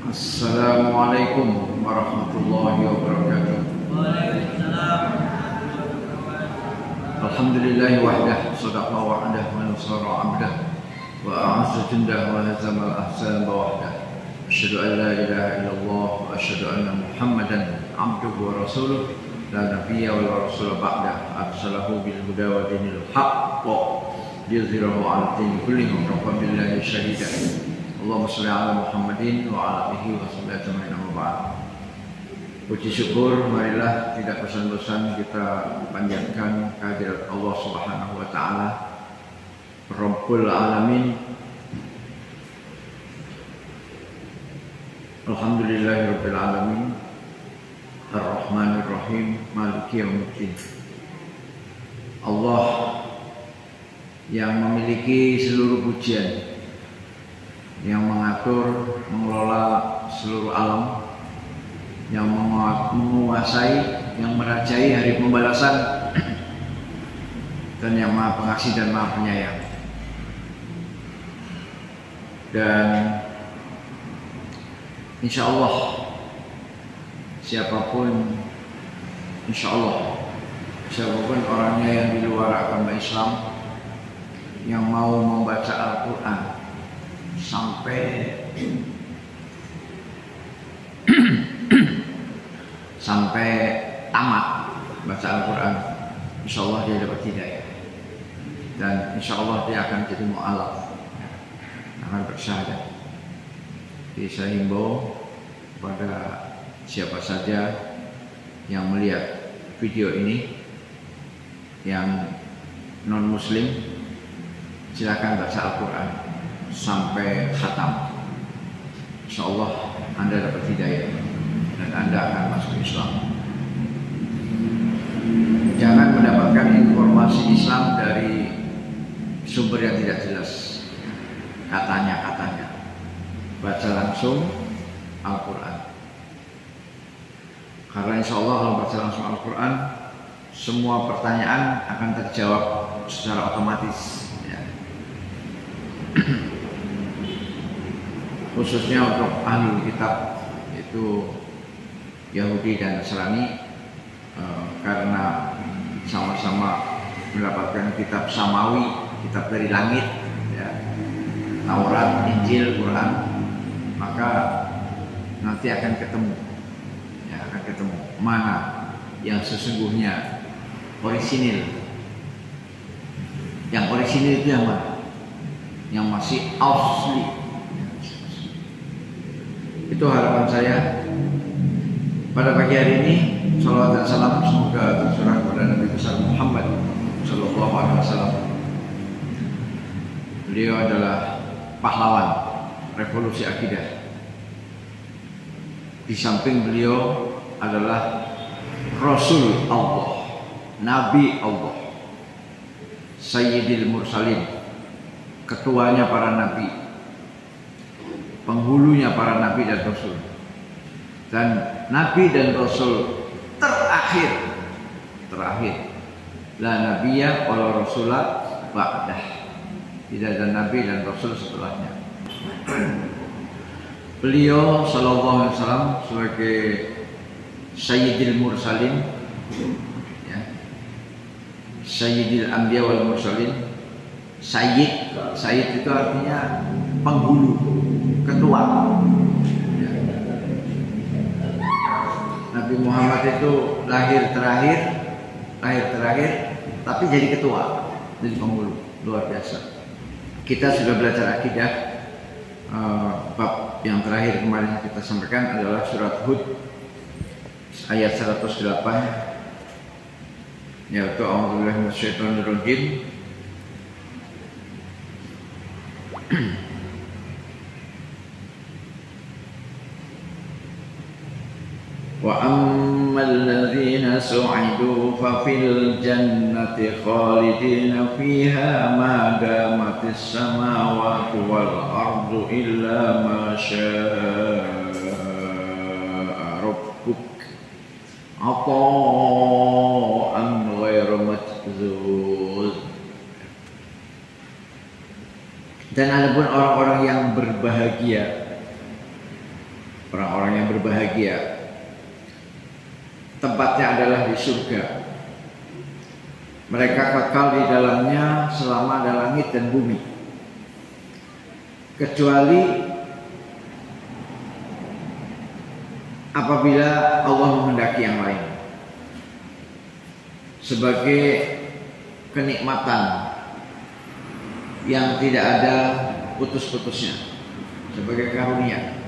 Assalamualaikum warahmatullahi wabarakatuh. Waalaikumsalam. Alhamdulillahi wahdah, sadaqa wa'adah, wa nasara abdah, wa a'azza jundah, wa hazamal ahsan bawahdah. Asyhadu an la ilaha illallah, wa asyhadu anna Muhammadan abduhu wa rasuluh, la nabiyya wa la rasula ba'dah, arsalahu bil huda wa dinil haqq, liyudhhirahu 'ala dini kullihi wa kafa billahi shahida. Allahumma shalli ala Muhammadin wa ala alihi wa sahbihi ajma'in, amma ba'd. Puji syukur marilah tidak bosan-bosan kita panjatkan kehadirat Allah Subhanahu wa taala, Rabbul Alamin. Alhamdulillahirabbil alamin. Ar-Rahmanir Rahim, Maliki yaumiddin. Allah yang memiliki seluruh pujian, yang mengatur, mengelola seluruh alam, yang menguasai, yang merajai hari pembalasan, dan yang maha pengasih dan maha penyayang. Dan insya Allah siapapun orangnya yang di luar agama Islam yang mau membaca Al-Quran sampai tamat baca Al-Quran, insya Allah dia dapat hidayah, dan insya Allah dia akan jadi mu'alaf, akan bersyahadat. Jadi saya himbau kepada siapa saja yang melihat video ini yang non muslim, silakan baca Al-Quran sampai khatam. Insya Allah Anda dapat hidayah dan Anda akan masuk Islam. Jangan mendapatkan informasi Islam dari sumber yang tidak jelas, katanya. Baca langsung Al-Quran, karena insya Allah kalau baca langsung Al-Quran, semua pertanyaan akan terjawab secara otomatis, ya. Khususnya untuk ahli kitab, itu Yahudi dan Nasrani, karena sama-sama mendapatkan kitab samawi, kitab dari langit, ya, Taurat, Injil, Quran, maka nanti akan ketemu, ya, mana yang sesungguhnya orisinil. Yang orisinil itu yang mana? Yang masih asli. Itu harapan saya pada pagi hari ini. Salawat dan salam semoga tercurah kepada Nabi besar Muhammad Sallallahu Alaihi Wasallam. Beliau adalah pahlawan revolusi akidah. Di samping beliau adalah Rasul Allah, Nabi Allah, Sayyidil Mursalin, ketuanya para nabi, penghulunya para nabi dan rasul, dan nabi dan rasul terakhir la nabiyya wala rasula ba'dah, tidak ada nabi dan rasul setelahnya. Beliau sallallahu alaihi wasallam sebagai Sayyidil Mursalin, ya, Sayyidil Anbiya wal Mursalin. Sayyid itu artinya penghulu, ketua, ya. Nabi Muhammad itu lahir terakhir, tapi jadi ketua, jadi penghulu, luar biasa. Kita sudah belajar akidah. Bab yang terakhir kemarin kita sampaikan adalah surat Hud ayat 108, yaitu a'udzubillahi minasyaitonirrajim. Wa ammal ladzina su'idu fa fil jannati khalidina fiha ma damatis samawati wal ardu illa ma syaa rabbuk ata'an ghairu majzuz. Dan adapun orang-orang yang berbahagia orang yang berbahagia. Tempatnya adalah di surga. Mereka kekal di dalamnya selama ada langit dan bumi, kecuali apabila Allah menghendaki yang lain, sebagai kenikmatan yang tidak ada putus-putusnya, sebagai karunia.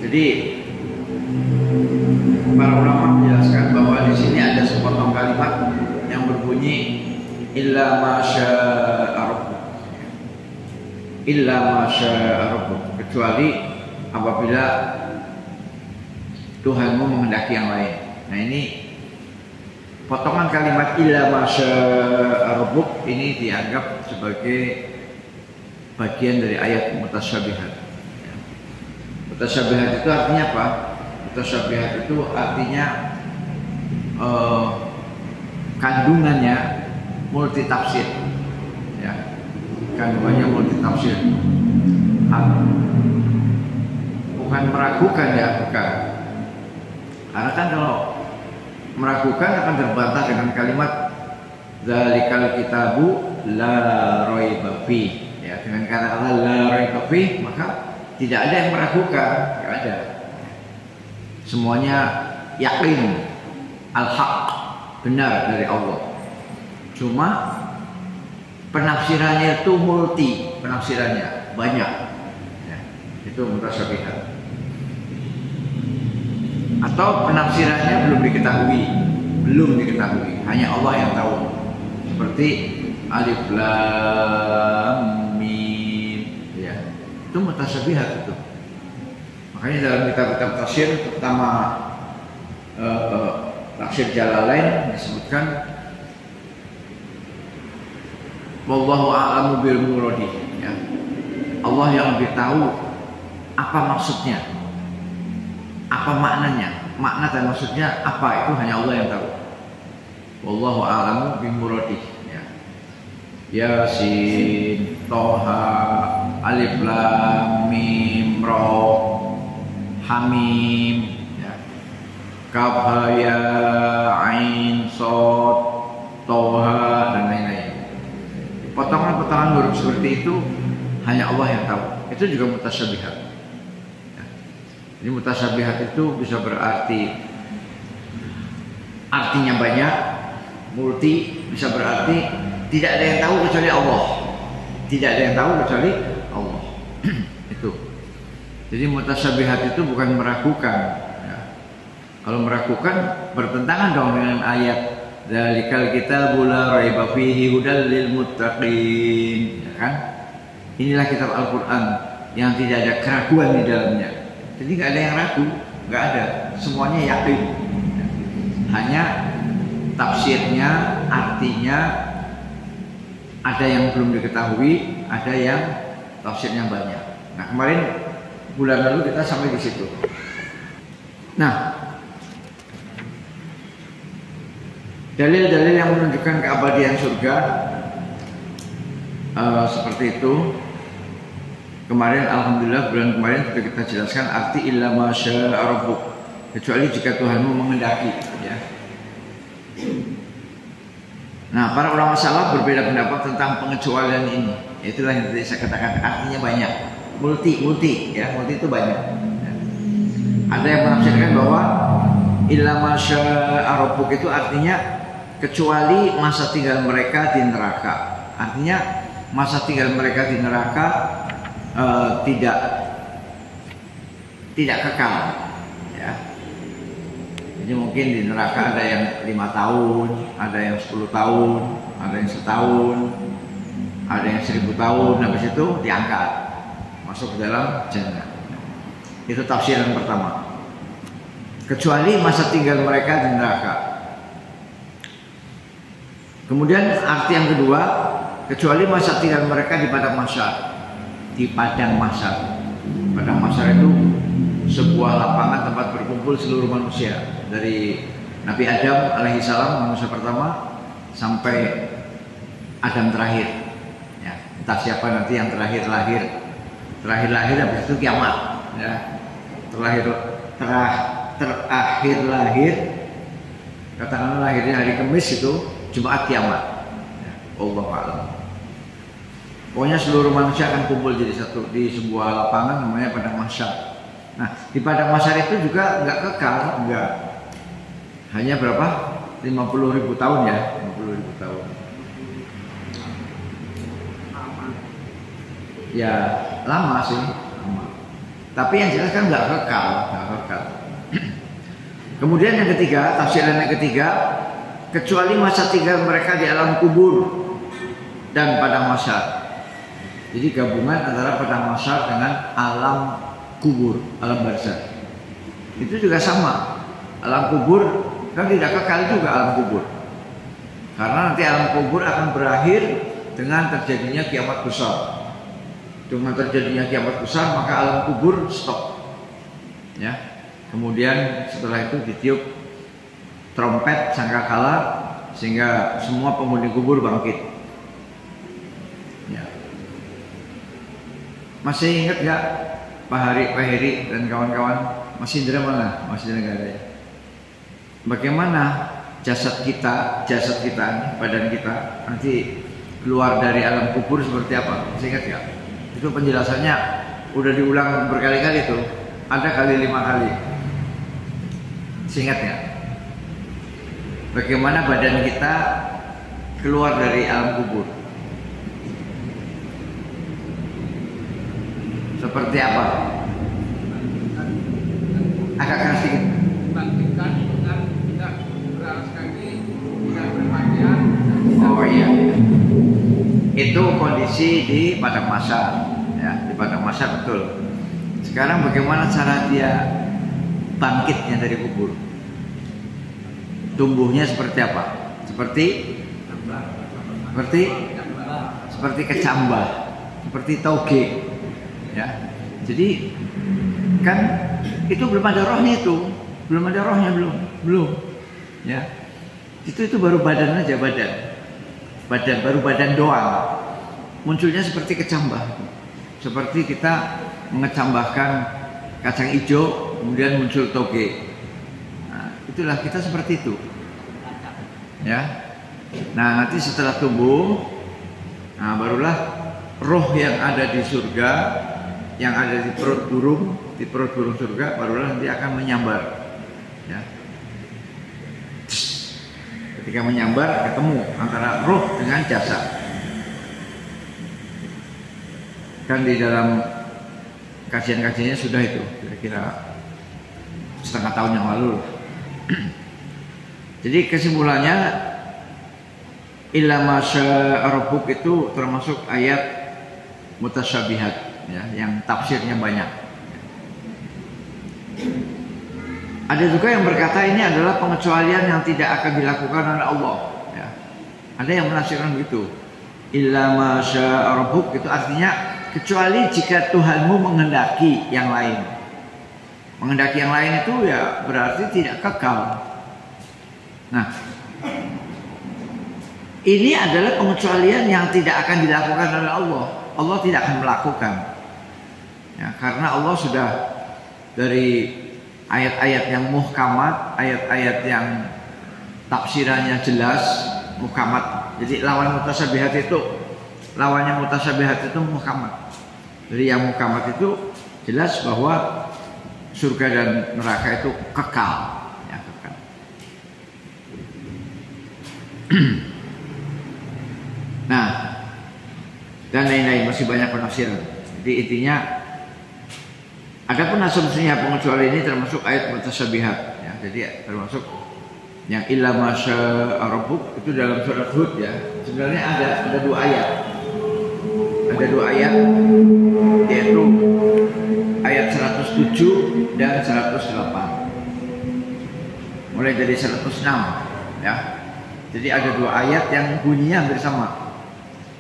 Jadi para ulama menjelaskan bahwa di sini ada sepotong kalimat yang berbunyi illa ma syaa rabbuk, illa ma syaa rabbuk, kecuali apabila Tuhanmu menghendaki yang lain. Nah, ini potongan kalimat illa ma syaa rabbuk ini dianggap sebagai bagian dari ayat mutasyabihat. Mutasyabihat itu artinya apa? Mutasyabihat itu artinya kandungannya multi tafsir, ya, kandungannya multi tafsir. Bukan meragukan, ya, bukan. Karena kan kalau meragukan akan terbantah dengan kalimat dzalikal kitabu la raiba fi, ya, dengan kata-kata la raiba fi maka tidak ada yang meragukan, tidak ada. Semuanya yakin, al-haq, benar dari Allah. Cuma penafsirannya itu multi, penafsirannya banyak, ya, itu mutasyabihat. Atau penafsirannya belum diketahui, hanya Allah yang tahu. Seperti alif lam mim, ya, itu mutasyabihat itu. Makanya dalam kitab-kitab tafsir, terutama tafsir Jalalain, disebutkan wallahu a'lamu bil muradi, ya. Allah yang lebih tahu apa maksudnya, apa maknanya, makna dan maksudnya apa, itu hanya Allah yang tahu. Wallahu a'lamu bil muradi, ya. Yasin, Toha, alif lam mim ra, Hamim, ya. Kaf ha ya ain shad Toha dan lain-lain. Potongan-potongan huruf seperti itu hanya Allah yang tahu. Itu juga mutasyabihat, ya. Jadi mutasyabihat itu bisa berarti artinya banyak, multi, bisa berarti tidak ada yang tahu kecuali Allah. Tidak ada yang tahu kecuali Allah. Itu. Jadi mutasyabihat itu bukan meragukan, ya. Kalau meragukan bertentangan dong dengan ayat dzalikal kitabu la raiba fihi hudal lil muttaqin, ya kan? Inilah kitab Al-Qur'an yang tidak ada keraguan di dalamnya. Jadi nggak ada yang ragu, nggak ada, semuanya yakin. Hanya tafsirnya, artinya ada yang belum diketahui, ada yang tafsirnya banyak. Nah, kemarin bulan lalu kita sampai di situ. Nah, dalil-dalil yang menunjukkan keabadian surga seperti itu. Kemarin alhamdulillah bulan kemarin sudah kita jelaskan arti illa ma syaa rabbuk, kecuali jika Tuhanmu menghendaki, ya. Nah, para ulama salaf berbeda pendapat tentang pengecualian ini. Itulah yang tadi saya katakan, artinya banyak. Multi, ya, multi itu banyak. Ada yang menafsirkan bahwa illa ma syaa rabbuk itu artinya kecuali masa tinggal mereka di neraka. Artinya masa tinggal mereka di neraka tidak kekal, ya. Jadi mungkin di neraka ada yang 5 tahun, ada yang 10 tahun, ada yang setahun, ada yang 1000 tahun, habis itu diangkat masuk ke dalam jannah. Itu tafsiran pertama. Kecuali masa tinggal mereka di neraka. Kemudian arti yang kedua, kecuali masa tinggal mereka di padang mahsyar. Di padang mahsyar. Padang mahsyar itu sebuah lapangan tempat berkumpul seluruh manusia, dari Nabi Adam alaihissalam, manusia pertama, sampai Adam terakhir, ya. Entah siapa nanti yang terakhir lahir habis itu kiamat, ya. terakhir lahir, katakanlah lahirnya hari Kamis itu Jumat kiamat. Ya, Allahu a'lam. Pokoknya seluruh manusia akan kumpul jadi satu di sebuah lapangan namanya padang mahsyar. Nah, di padang mahsyar itu juga nggak kekal, enggak. Hanya berapa? 50.000 tahun ya, 50.000 tahun. Ya, lama sih, lama. Tapi yang jelas kan nggak kekal, nggak kekal. Kemudian yang ketiga, tafsiran yang ketiga, kecuali masa tinggal mereka di alam kubur dan padang mahsyar. Jadi gabungan antara padang mahsyar dengan alam kubur, alam barzakh. Itu juga sama. Alam kubur kan tidak kekal juga alam kubur. Karena nanti alam kubur akan berakhir dengan terjadinya kiamat besar. Dengan terjadinya kiamat besar maka alam kubur stop. Ya. Kemudian setelah itu ditiup trompet sangkakala sehingga semua penghuni kubur bangkit. Ya. Masih ingat nggak Pak Heri dan kawan-kawan? Masih indra mana? Masih indra nggak ada ya? Bagaimana jasad kita, badan kita nanti keluar dari alam kubur seperti apa? Masih ingat nggak? Itu penjelasannya udah diulang berkali-kali tuh. Ada kali 5 kali. Ingat ya? Bagaimana badan kita keluar dari alam kubur? Seperti apa? Agak keras sedikit. Dibangkitkan dengan tidak beralas kaki, tidak berpakaian. Oh iya. Itu kondisi di padang mahsyar, ya, di padang mahsyar betul. Sekarang bagaimana cara dia bangkitnya dari kubur? Tumbuhnya seperti apa? Seperti kecambah, seperti toge. Ya, jadi kan itu belum ada rohnya belum. Ya, itu baru badan aja baru badan doang. Munculnya seperti kecambah, seperti kita mengecambahkan kacang hijau, kemudian muncul toge. Nah, itulah kita seperti itu. Ya, nah nanti setelah tumbuh, nah barulah roh yang ada di surga, yang ada di perut burung surga, barulah nanti akan menyambar. Ya. Ketika menyambar ketemu antara roh dengan jasad. Kan di dalam kajian-kajiannya sudah itu, kira-kira setengah tahun yang lalu. Jadi kesimpulannya illa masya rabbuk itu termasuk ayat mutasyabihat. Ya, yang tafsirnya banyak. Ada juga yang berkata ini adalah pengecualian yang tidak akan dilakukan oleh Allah. Ya. Ada yang menafsirkan begitu. Illa masya rabbuk itu artinya kecuali jika Tuhanmu menghendaki yang lain. Menghendaki yang lain itu ya berarti tidak kekal. Nah, ini adalah pengecualian yang tidak akan dilakukan oleh Allah. Allah tidak akan melakukan. Ya, karena Allah sudah dari ayat-ayat yang muhkamat, ayat-ayat yang tafsirannya jelas, muhkamat. Jadi lawannya mutasyabihat itu muhkamat. Jadi yang muhkamat itu jelas bahwa surga dan neraka itu kekal, ya, kekal. Nah, dan lain-lain masih banyak penafsiran. Jadi intinya adapun asumsinya pengecualian ini termasuk ayat mutasyabihat, ya, jadi termasuk yang illa masya rabbuk itu dalam surat Hud, ya. Sebenarnya ada dua ayat. Ada dua ayat, yaitu ayat 107 dan 108. Mulai dari 106, ya. Jadi ada dua ayat yang bunyinya hampir sama.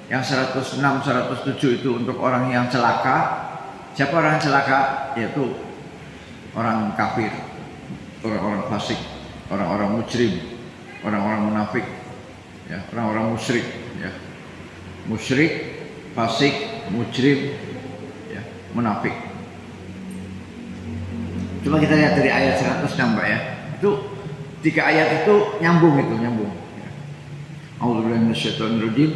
Yang 106, 107 itu untuk orang yang celaka. Siapa orang celaka? Yaitu orang kafir, orang-orang fasik, orang-orang mujrim, orang-orang munafik, ya, orang-orang musyrik, ya. Musyrik, fasik, mujrim, ya, munafik. Coba kita lihat dari ayat 106 Pak ya. Itu 3 ayat itu nyambung. A'udzubillahi minasyaitonirrajim.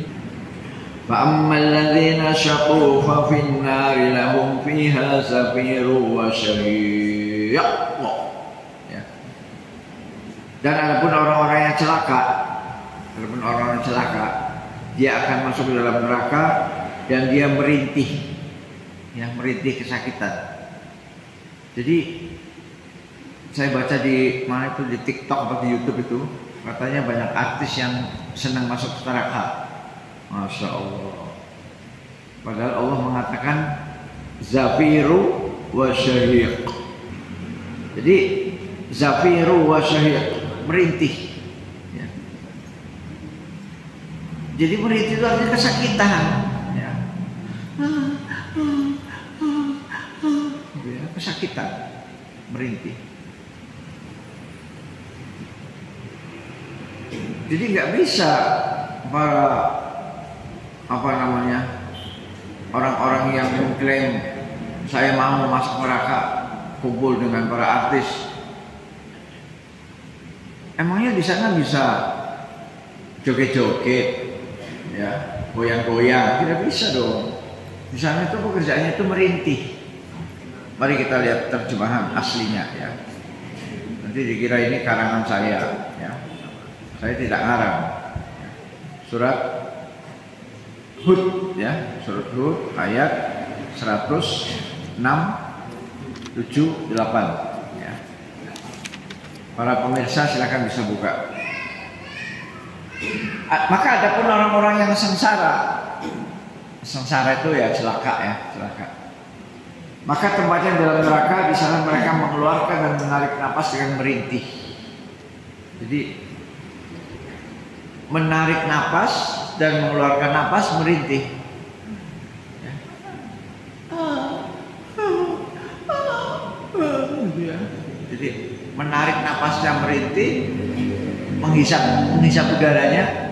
Fa ammal ladzina syaqu fa fin nari lahum fiha zafirun wa syahiq. Ya. Dan adapun orang-orang yang celaka, dia akan masuk ke dalam neraka dan dia merintih kesakitan. Jadi saya baca di mana itu, di TikTok atau di YouTube itu, katanya banyak artis yang senang masuk neraka. Masya Allah. Padahal Allah mengatakan zafiru wa syahiq. Jadi zafiru wa syahiq, merintih. Ya. Jadi merintih itu artinya kesakitan. Ya. Kesakitan, merintih. Jadi nggak bisa para orang-orang yang mengklaim saya mau masuk neraka kumpul dengan para artis. Emangnya di sana bisa joget-joget, ya, goyang-goyang? Tidak bisa dong. Di sana itu pekerjaannya itu merintih. Mari kita lihat terjemahan aslinya ya. Nanti dikira ini karangan saya ya. Saya tidak ngarang. Surat Hud ya, surat Hud ayat 106, 7, 8 ya. Para pemirsa silakan bisa buka. Maka ada pun orang-orang yang sengsara itu ya celaka. Maka tempatnya dalam neraka, di sana mereka mengeluarkan dan menarik napas dengan merintih. Jadi menarik napas dan mengeluarkan napas merintih. Jadi menarik napasnya merintih, menghisap udaranya.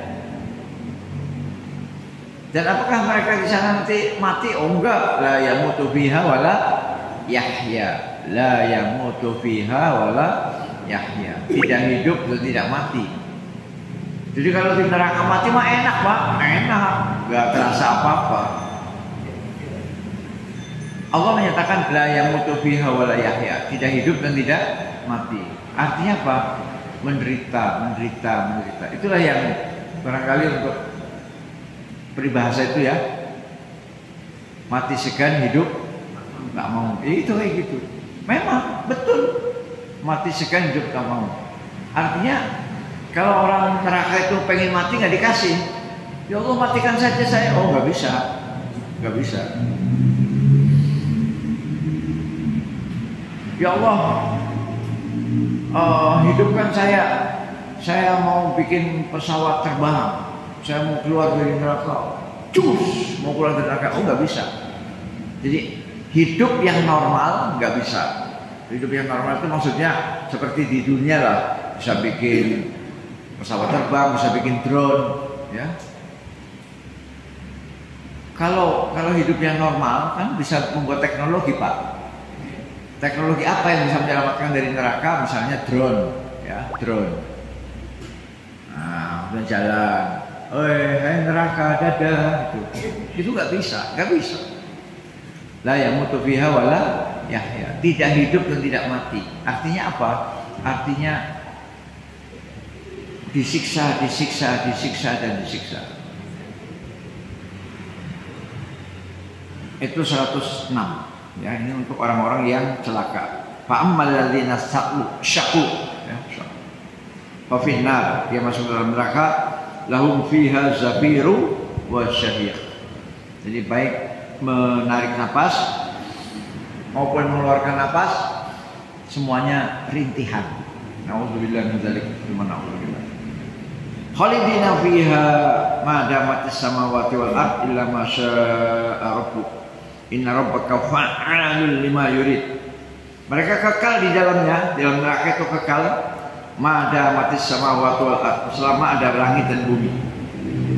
Dan apakah mereka di sana nanti mati? Oh enggak, la yamutu fiha wala yahya. La yamutu fiha wala yahya. Tidak hidup dan tidak mati. Jadi kalau di neraka mati mah enak Pak, enak, nggak terasa apa-apa. Allah menyatakan la yamutu fiha wala yahya, tidak hidup dan tidak mati. Artinya apa? Menderita. Itulah yang barangkali untuk peribahasa itu ya, mati segan hidup nggak mau. Itu kayak gitu. Memang betul, mati segan hidup nggak mau. Artinya kalau orang neraka itu pengen mati nggak dikasih, ya Allah matikan saja saya. Oh nggak bisa. Ya Allah, hidupkan saya mau bikin pesawat terbang. Saya mau keluar dari neraka, mau keluar dari neraka. Oh nggak bisa. Jadi hidup yang normal nggak bisa. Hidup yang normal itu maksudnya seperti di dunia lah, bisa bikin pesawat terbang, bisa bikin drone, ya. Kalau hidup yang normal kan bisa membuat teknologi Pak. Teknologi apa yang bisa menyelamatkan dari neraka? Misalnya drone, ya, drone. Nah, udah jalan. Hai neraka, dadah, itu nggak bisa. La yamutu fiha wala yahya, tidak hidup dan tidak mati. Artinya apa? Artinya disiksa. Itu 106 ya, ini untuk orang-orang yang celaka. Fa ammal ladzina syaqu ya, fa finnar, dia masuk dalam neraka, lahum fiha zafiru wa syahiq. Jadi baik menarik napas maupun mengeluarkan napas semuanya rintihan. Nauzubillahi min dzalik. Khalidina fiha ma damatis samawati wal ard illa ma syaa rabbuk. Inna rabbaka fa'alul lima yurid. Mereka kekal di dalamnya, di dalam neraka itu kekal. Ma damatis samawati wal ard, selama ada langit dan bumi.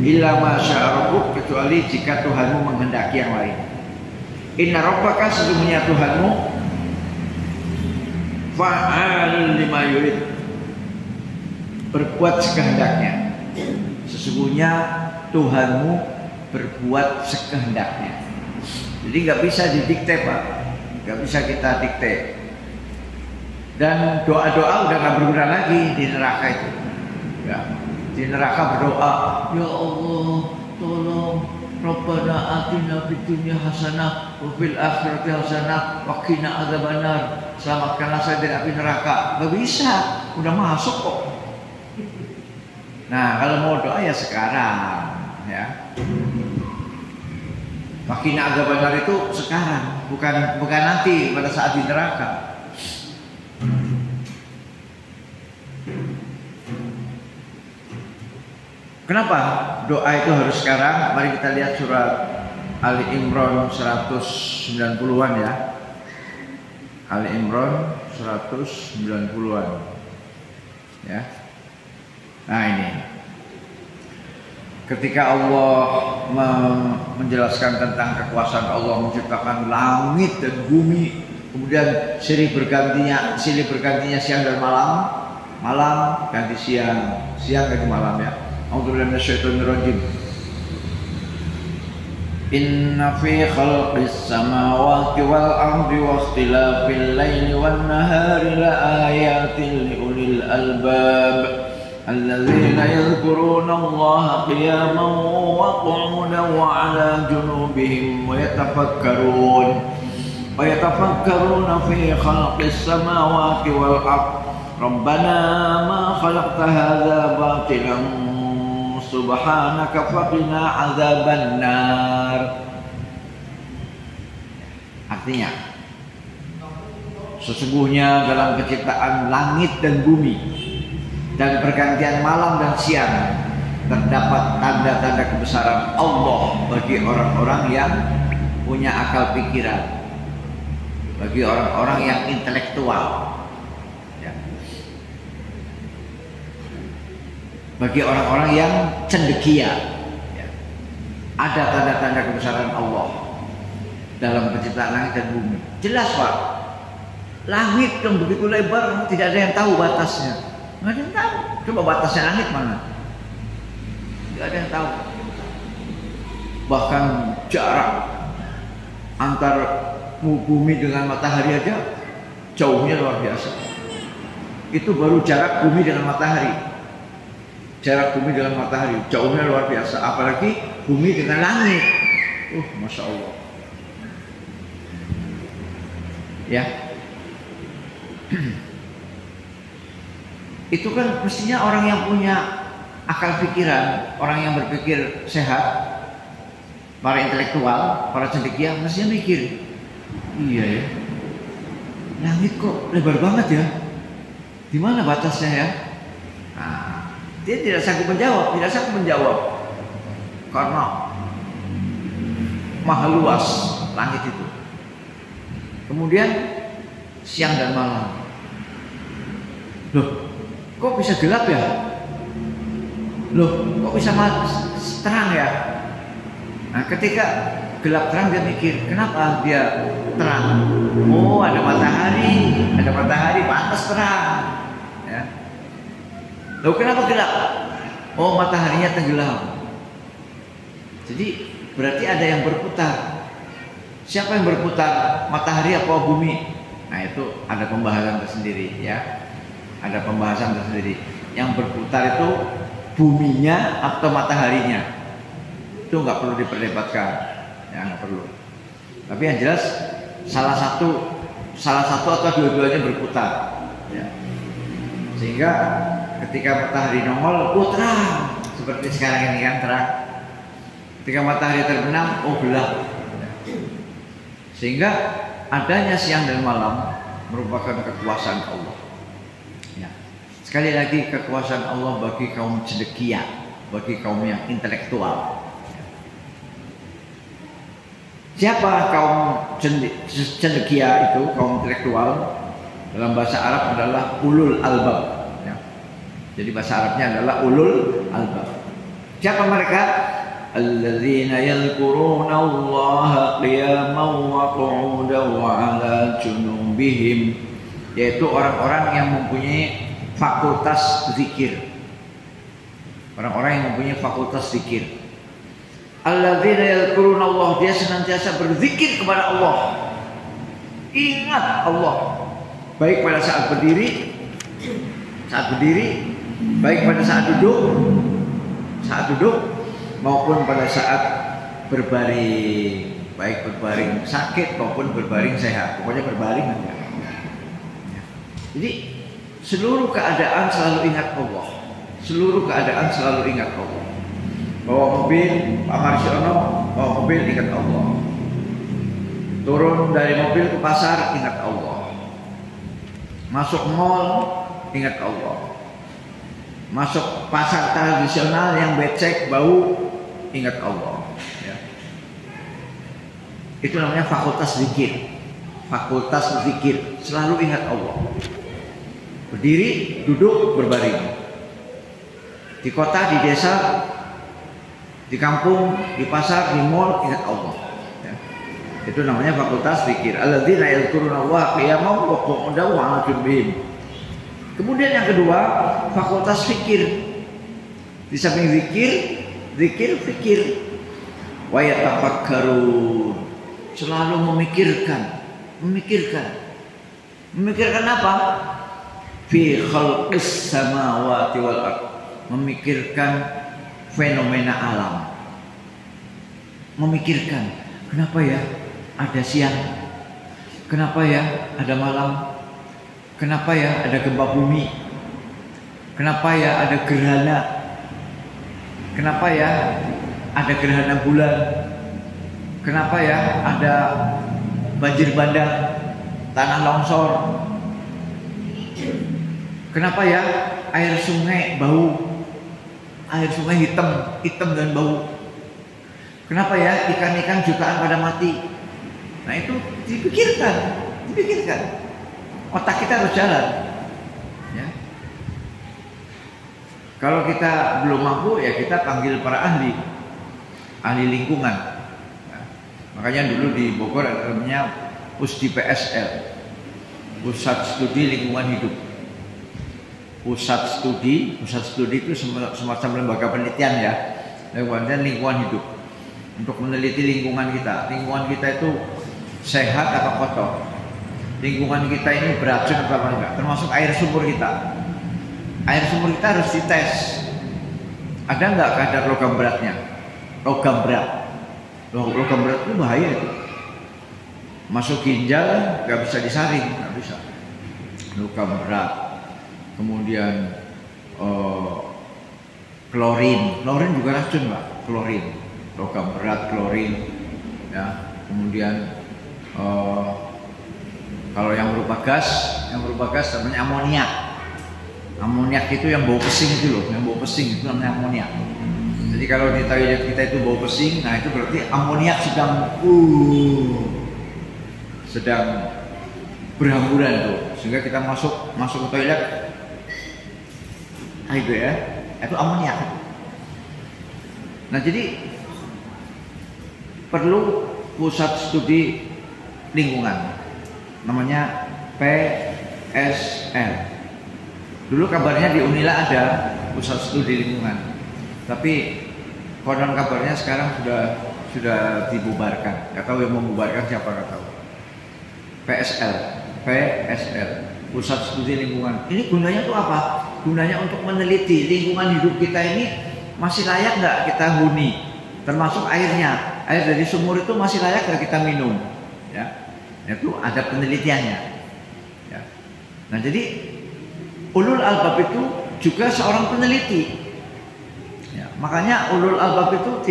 Illa ma syaa rabbuk, kecuali jika Tuhanmu menghendaki yang lain. Inna rabbaka, sesungguhnya Tuhanmu Fa'al lima yurid, berbuat sekehendaknya. Sesungguhnya Tuhanmu berbuat sekehendaknya. Jadi nggak bisa didikte, Pak, nggak bisa kita dikte. Dan doa-doa udah nggak berguna lagi di neraka itu. Ya. Di neraka berdoa, ya Allah, tolong Rabbana atina fid dunya hasanah wa fil akhirati hasanah wa qina adzabannar. Selamatkanlah saya dari api neraka. Gak bisa, udah masuk kok. Nah, kalau mau doa ya sekarang, ya. Wa qina adzabannar itu sekarang, bukan nanti pada saat di neraka. Kenapa doa itu harus sekarang? Mari kita lihat surat Ali Imran 190-an ya. Ali Imran 190-an. Ya. Nah ini. Ketika Allah menjelaskan tentang kekuasaan Allah menciptakan langit dan bumi, kemudian silih bergantinya siang dan malam ganti siang ganti malam ya. A'udzubillahi minasyaitonir rajim. Inna fi khalqis samawati wal ardi wa ikhtilafil laili wan nahari la ayatin li ulil albab alladzina yadhkuruna Allaha qiyaman wa qu'udan wa 'ala junubihim wa yatafakkaruna fi khalqis samawati wal ardi rabbana ma khalaqta hadza batilan subhanaka faqina azabannar. Artinya, sesungguhnya dalam penciptaan langit dan bumi dan pergantian malam dan siang terdapat tanda-tanda kebesaran Allah bagi orang-orang yang punya akal pikiran, bagi orang-orang yang intelektual. Bagi orang-orang yang cendekia, ya. Ada tanda-tanda kebesaran Allah dalam penciptaan langit dan bumi. Jelas, Pak. Langit yang begitu lebar, tidak ada yang tahu batasnya. Nggak ada yang tahu. Coba batasnya langit mana? Tidak ada yang tahu. Bahkan jarak antar bumi dengan matahari aja jauhnya luar biasa. Itu baru jarak bumi dengan matahari. Jarak bumi dengan matahari jauhnya luar biasa, apalagi bumi dengan langit. Masya Allah. Ya. Itu kan mestinya orang yang punya akal pikiran, orang yang berpikir sehat, para intelektual, para cendekia mestinya mikir, iya ya, langit kok lebar banget ya, di mana batasnya ya? Nah, dia tidak sanggup menjawab karena maha luas langit itu. Kemudian siang dan malam, loh kok bisa gelap ya? Loh kok bisa terang ya? Nah ketika gelap terang dia mikir, kenapa dia terang? Oh ada matahari pantas terang ya. Loh kenapa gelap? Oh mataharinya tenggelam. Jadi berarti ada yang berputar. Siapa yang berputar? Matahari apa bumi? Nah itu ada pembahasan tersendiri ya. Ada pembahasan tersendiri. Yang berputar itu buminya atau mataharinya. Itu nggak perlu diperdebatkan. Ya nggak perlu. Tapi yang jelas salah satu atau dua-duanya berputar. Ya. Sehingga ketika matahari nongol, terang seperti sekarang ini kan terang. Ketika matahari terbenam, gelap. Sehingga adanya siang dan malam merupakan kekuasaan Allah. Ya. Sekali lagi kekuasaan Allah bagi kaum cendekia, bagi kaum yang intelektual. Siapa kaum cendekia itu, kaum intelektual? Dalam bahasa Arab adalah ulul albab. Jadi bahasa Arabnya adalah ulul albab. Siapa mereka? Alladzina yadhkuruna Allaha qiyaman wa qu'udan wa 'ala junubihim yaitu orang-orang yang mempunyai fakultas zikir. Orang-orang yang mempunyai fakultas zikir. Alladzina yadhkuruna Allah, dia senantiasa berzikir kepada Allah. Ingat Allah. Baik pada saat berdiri, baik pada saat duduk maupun pada saat berbaring, baik berbaring sakit maupun berbaring sehat, pokoknya berbaring aja. Jadi seluruh keadaan selalu ingat Allah, seluruh keadaan selalu ingat Allah. Bawa mobil, Pak Marsiono bawa mobil ingat Allah. Turun dari mobil ke pasar ingat Allah. Masuk mall ingat Allah. Masuk pasar tradisional yang becek bau ingat Allah, ya. Itu namanya fakultas zikir. Fakultas zikir, selalu ingat Allah. Berdiri, duduk, berbaring. Di kota, di desa, di kampung, di pasar, di mall, ingat Allah, ya. Itu namanya fakultas zikir. Alladzina yadhkuruna Allah qiyaman wa qu'udan wa 'ala junubihim. Kemudian yang kedua, fakultas fikir. Di samping fikir wa yatafakkarun, selalu memikirkan apa? Fi khalqis samawati wal ard, memikirkan fenomena alam. Memikirkan, kenapa ya ada siang? Kenapa ya ada malam? Kenapa ya ada gempa bumi? Kenapa ya ada gerhana? Kenapa ya ada gerhana bulan? Kenapa ya ada banjir bandang, tanah longsor? Kenapa ya air sungai bau? Air sungai hitam dan bau. Kenapa ya ikan-ikan jutaan pada mati? Nah itu dipikirkan. Otak kita harus jalan, ya. Kalau kita belum mampu, ya kita panggil para ahli lingkungan. Nah, makanya dulu di Bogor ada namanya PSL, Pusat Studi Lingkungan Hidup. Pusat studi itu semacam lembaga penelitian, ya, lingkungan hidup, untuk meneliti lingkungan kita. Lingkungan kita itu sehat atau kotor? Lingkungan kita ini beracun atau enggak? Termasuk air sumur kita. Air sumur kita harus dites. Ada enggak kadar logam beratnya? Logam berat itu bahaya itu. Masuk ginjal enggak bisa disaring, enggak bisa. Logam berat. Kemudian klorin juga racun, Pak. Klorin, logam berat, klorin, ya. Kemudian kalau yang berupa gas namanya amoniak. Amoniak itu yang bau pesing itu loh, itu namanya amoniak. Jadi kalau di toilet kita itu bau pesing, nah itu berarti amoniak sedang berhamburan tuh, sehingga kita masuk ke toilet, itu ya, itu amoniak. Nah jadi perlu pusat studi lingkungan, namanya PSL. Dulu kabarnya di Unila ada pusat studi lingkungan, tapi konon kabarnya sekarang sudah dibubarkan. Gak tahu yang membubarkan siapa, gak tahu. PSL, pusat studi lingkungan. Ini gunanya tuh apa? Gunanya untuk meneliti lingkungan hidup kita ini masih layak nggak kita huni, termasuk airnya. Air dari sumur itu masih layak nggak kita minum, ya? Itu ada penelitiannya, ya. Nah jadi ulul albab itu juga seorang peneliti, ya. Makanya ulul albab itu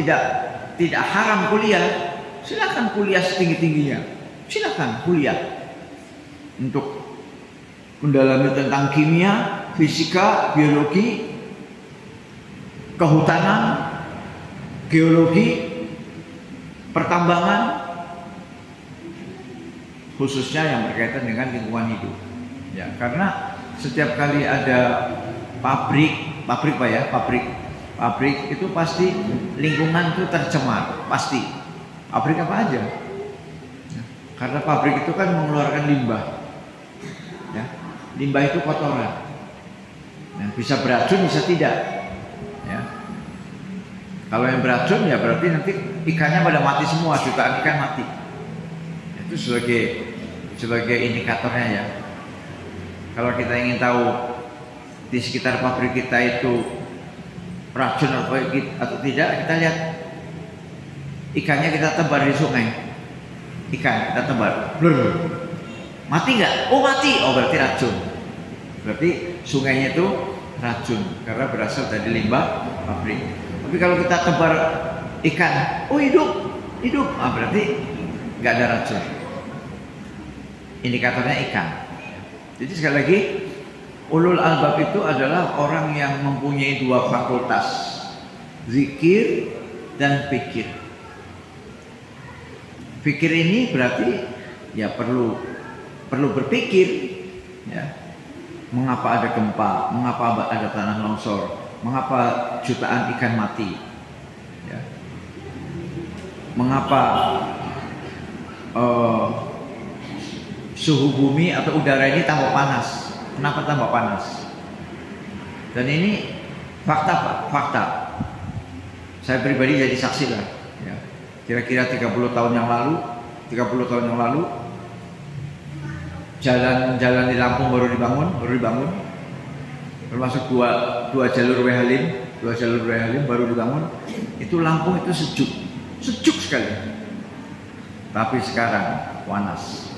tidak haram kuliah. Silakan kuliah setinggi-tingginya, silakan kuliah untuk mendalami tentang kimia, fisika, biologi, kehutanan, geologi, pertambangan, khususnya yang berkaitan dengan lingkungan hidup, ya. Karena setiap kali ada pabrik Pak ya, pabrik itu pasti lingkungan itu tercemar, pasti. Pabrik apa aja? Ya. Karena pabrik itu kan mengeluarkan limbah, ya. limbah itu kotoran. Nah, bisa beracun, bisa tidak. Ya. Kalau yang beracun ya berarti nanti ikannya pada mati semua, jutaan ikan mati. Itu sebagai indikatornya ya. Kalau kita ingin tahu di sekitar pabrik kita itu racun atau tidak, kita lihat ikannya kita tebar di sungai. Ikan kita tebar, blur. Mati nggak? Oh mati, oh berarti racun. Berarti sungainya itu racun karena berasal dari limbah pabrik. Tapi kalau kita tebar ikan, oh hidup, berarti nggak ada racun. Indikatornya ikan. Jadi sekali lagi, ulul albab itu adalah orang yang mempunyai dua fakultas, zikir dan fikir. Fikir ini berarti ya perlu berpikir, ya. Mengapa ada gempa? Mengapa ada tanah longsor? Mengapa jutaan ikan mati? Ya. Mengapa suhu bumi atau udara ini tambah panas? Kenapa tambah panas? Dan ini fakta. Saya pribadi jadi saksi lah. Ya. Kira-kira 30 tahun yang lalu, jalan di Lampung baru dibangun, termasuk dua jalur Halim baru dibangun. Itu Lampung itu sejuk sekali. Tapi sekarang panas.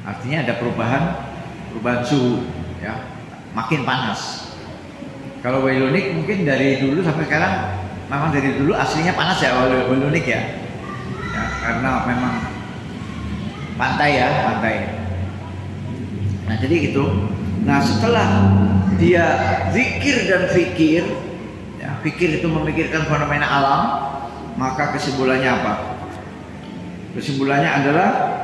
Artinya ada perubahan suhu, ya, makin panas. Kalau Wailunik mungkin dari dulu sampai sekarang, memang dari dulu aslinya panas ya Wailunik ya, karena memang pantai. Nah jadi itu. Nah setelah dia zikir dan fikir, ya, fikir itu memikirkan fenomena alam, maka kesimpulannya apa? Kesimpulannya adalah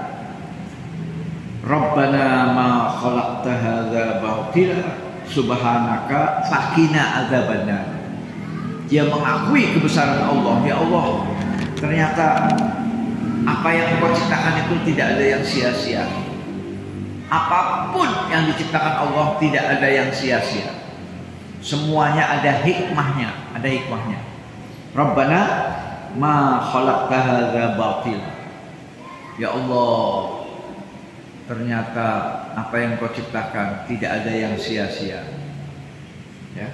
Rabbana ma khalaqta hadza batila subhanaka faqina adzabannar. Dia mengakui kebesaran Allah. Ya Allah, ternyata apa yang Engkau ciptakan itu tidak ada yang sia-sia. Apapun yang diciptakan Allah tidak ada yang sia-sia. Semuanya ada hikmahnya, Rabbana ma khalaqta hadza batila. Ya Allah, ternyata apa yang Kau ciptakan tidak ada yang sia-sia. Ya.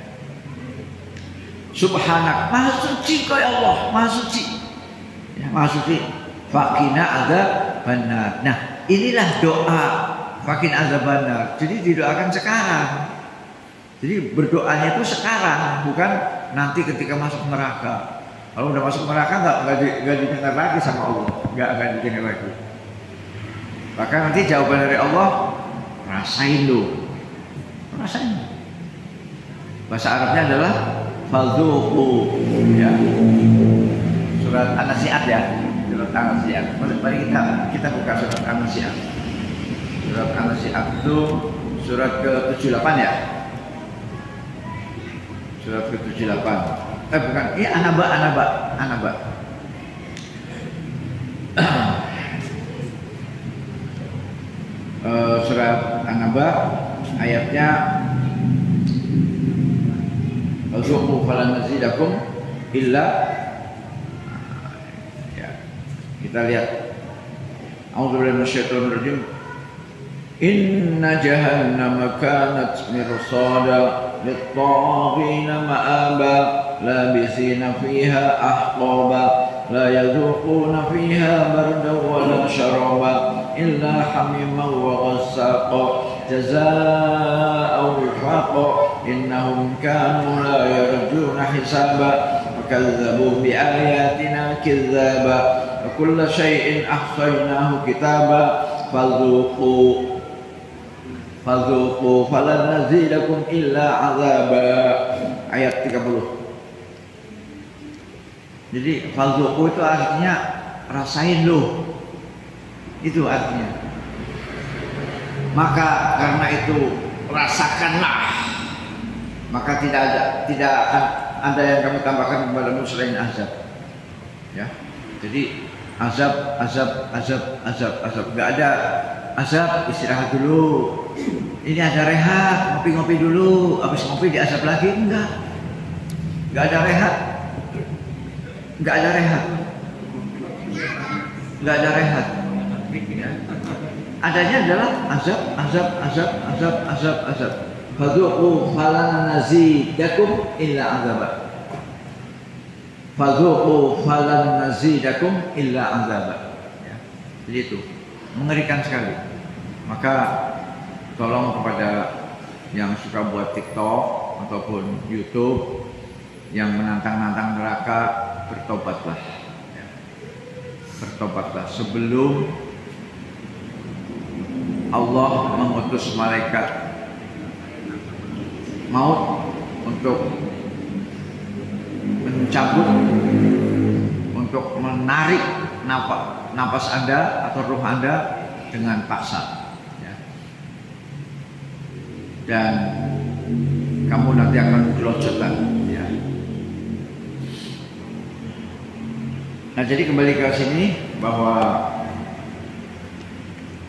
Subhanak, Maha suci Kau ya Allah, Maha suci. Ya, Maha suci. Faqina adzabannar. Nah, inilah doa faqina adzabannar. Jadi didoakan sekarang. Jadi berdoanya itu sekarang, bukan nanti ketika masuk neraka. Kalau udah masuk neraka nggak didengar lagi sama Allah, nggak didengar lagi. Maka nanti jawaban dari Allah, rasain lu. Bahasa Arabnya adalah fadzuqu, ya. Surat An-Nazi'at ya. Surat An-Nazi'at. Mari kita buka surat An-Nazi'at. Surat An-Nazi'at itu surat ke-78 ya. Surat ke-78. Bukan, ini An-Naba. Surat An-Naba ayatnya Al-Zuqu falan nazidakum illa, ya. Kita lihat. A'udzubillahi minasyaitonir rajim. Inna jahannama kanat mirsada lit-taghina ma'aba labisina fiha ahqaba la yadhuquna fiha bardan wa la sharaba illa hamiman wa ghassaqa jazaa'an wifaqa innahum kanu la yarjuna hisaba wa kadzabu bi ayatina kidzaba wa kulla shay'in ahsaynahu kitaba fadzuqu falan nazidakum illa azaba. Ayat 30. Jadi fadzuqu itu artinya rasain lu. Itu artinya. Maka karena itu rasakanlah. Maka tidak akan ada yang kami tambahkan kepadamu selain azab. Ya. Jadi azab. Enggak ada azab istirahat dulu. Ini ada rehat, ngopi-ngopi dulu. Habis ngopi diazab lagi? Enggak ada rehat. Enggak ada rehat. Enggak ada rehat. Ya. Adanya adalah azab. Fadzuqu falan nazidakum illa azaba. Fadzuqu falan nazidakum illa azaba. Ya. Jadi itu mengerikan sekali. Maka tolong kepada yang suka buat TikTok ataupun YouTube yang menantang-nantang neraka, bertobatlah. Ya. Bertobatlah sebelum Allah mengutus malaikat maut untuk mencabut, untuk menarik napas Anda atau ruh Anda dengan paksa, ya. Dan kamu nanti akan gelojotan, ya. Nah, jadi kembali ke sini bahwa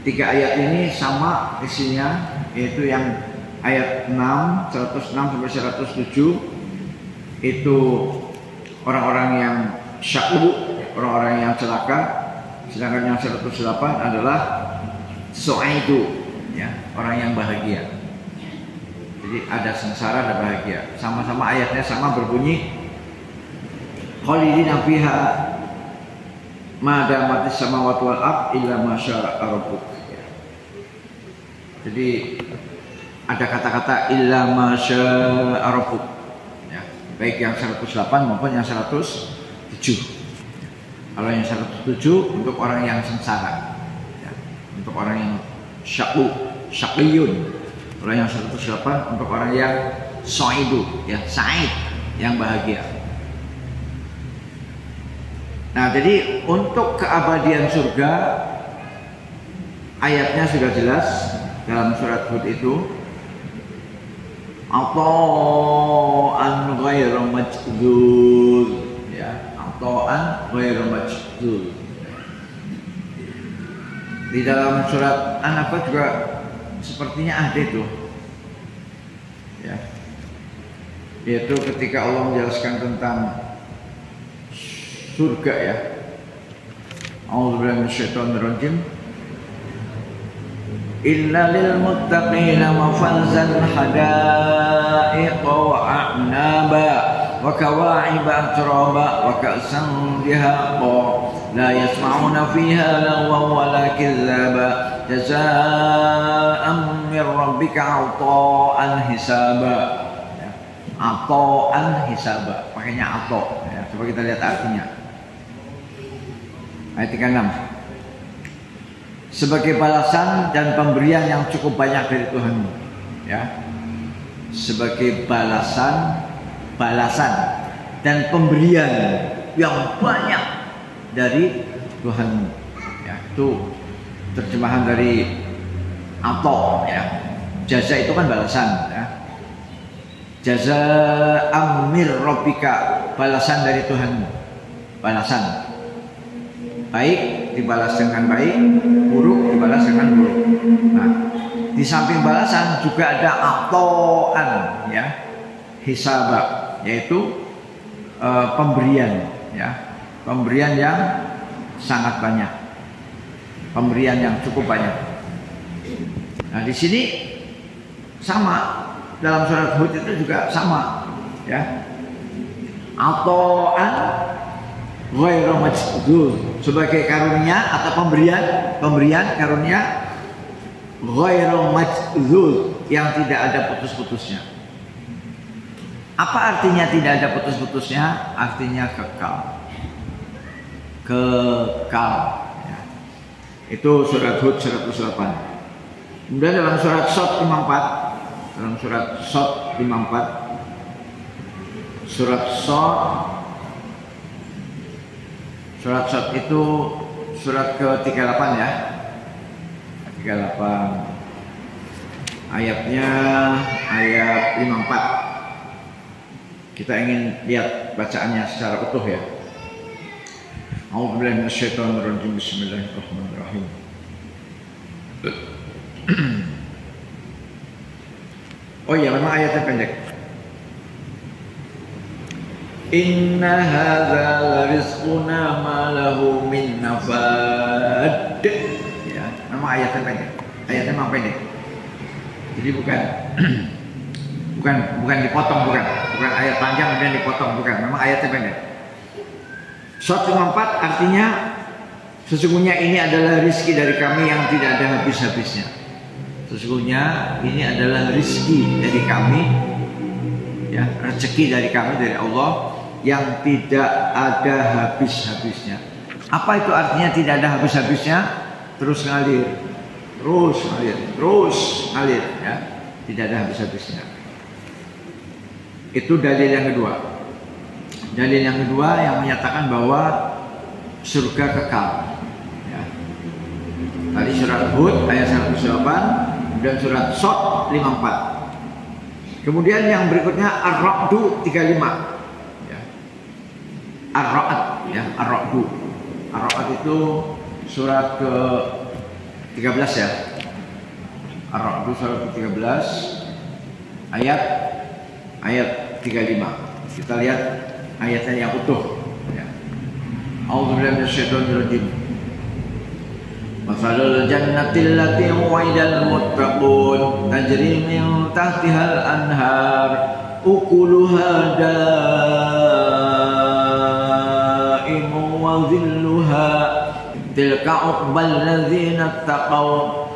3 ayat ini sama isinya, yaitu yang ayat 6, 106 sampai 107 itu orang-orang yang syaqu, orang-orang yang celaka. Sedangkan yang 108 adalah su'aidu, ya, orang yang bahagia. Jadi ada sengsara, ada bahagia. Sama-sama ayatnya sama berbunyi khalidina fiha ma damatis samawati wal ard illa ma syaa rabbuk. Jadi ada kata-kata illa ma syaa rabbuk, ya, baik yang 108 maupun yang 107. Kalau yang 107 untuk orang yang sengsara, ya, untuk orang yang syaqiyun. Kalau yang 108 untuk orang yang saidu, ya, said, yang bahagia. Nah, jadi untuk keabadian surga ayatnya sudah jelas dalam surat Hud itu, ata'an ghairu majdzul, ya, ata'an ghairu majdzul. Di dalam surat An-Naba juga sepertinya ada itu, ya, yaitu ketika Allah menjelaskan tentang surga, ya. A'udzubillahi minasyaitonir rajim. Illa lil muttaqina mafazan hadaiqa wa a'naba wa kawa'iba atraba wa ka'san dihaqa la yasma'una fiha lagwan wa la kadzaba jazaa'an min rabbika 'ata'an hisaba. Ata'an hisaba, pakainya ato, ya. Coba kita lihat artinya. Ayat 36. Sebagai balasan dan pemberian yang cukup banyak dari Tuhanmu, ya. Sebagai balasan dan pemberian yang banyak dari Tuhanmu, ya. Itu terjemahan dari ato, ya. Jaza itu kan balasan, ya. Jazaa'an mir rabbika, balasan dari Tuhanmu. Balasan baik dibalas dengan baik, buruk dibalas dengan buruk. Nah, di samping balasan juga ada atoan, ya, hisaba, yaitu pemberian, ya, pemberian yang sangat banyak, pemberian yang cukup banyak. Nah, di sini sama, dalam surat Hud itu juga sama, ya, atoan ghairu majdzul, sebagai karunia atau pemberian karunia ghairu majdzul, yang tidak ada putus-putusnya. Apa artinya tidak ada putus-putusnya? Artinya kekal, ya. Itu surat Hud 108. Kemudian dalam surat Shad 54, surat Shad itu surat ke-38, ya. 38 ayatnya ayat 54. Kita ingin lihat bacaannya secara utuh, ya. A'udzubillahi minasyaitonir rajim. Bismillahirrahmanirrahim. Oh iya, memang ayatnya pendek. Inna hadza larizquna ma lahu min nafad. Ya, memang ayatnya pendek. Ayatnya memang pendek. Jadi bukan dipotong, bukan ayat panjang kemudian dipotong, bukan. Memang ayatnya pendek. Surat 54 artinya sesungguhnya ini adalah rizki dari kami yang tidak ada habis-habisnya. Sesungguhnya ini adalah rizki dari kami, ya, rezeki dari kami, dari Allah yang tidak ada habis-habisnya. Apa itu artinya tidak ada habis-habisnya? Terus ngalir, terus ngalir, ya, tidak ada habis-habisnya. Itu dalil yang kedua. Dalil yang kedua yang menyatakan bahwa surga kekal. Ya. Tadi surat Hud ayat 108. Dan surat Shad 54. Kemudian yang berikutnya Ar-Ra'd 35. Ya. Ar-Ra'd, ya, Ar-Ra'd. Ar-Ra'd itu surat ke-13 ya. Ar-Ra'd surat ke-13 ayat 35. Kita lihat ayatnya yang utuh. Ya. A'udzubillahi minasyaitonir rajim. Masalul jannatil lati wa'idal muttaqun tajri min tahtihal anhar ukuluha da'imun wa dhilluha tilka uqbal ladzina taqaw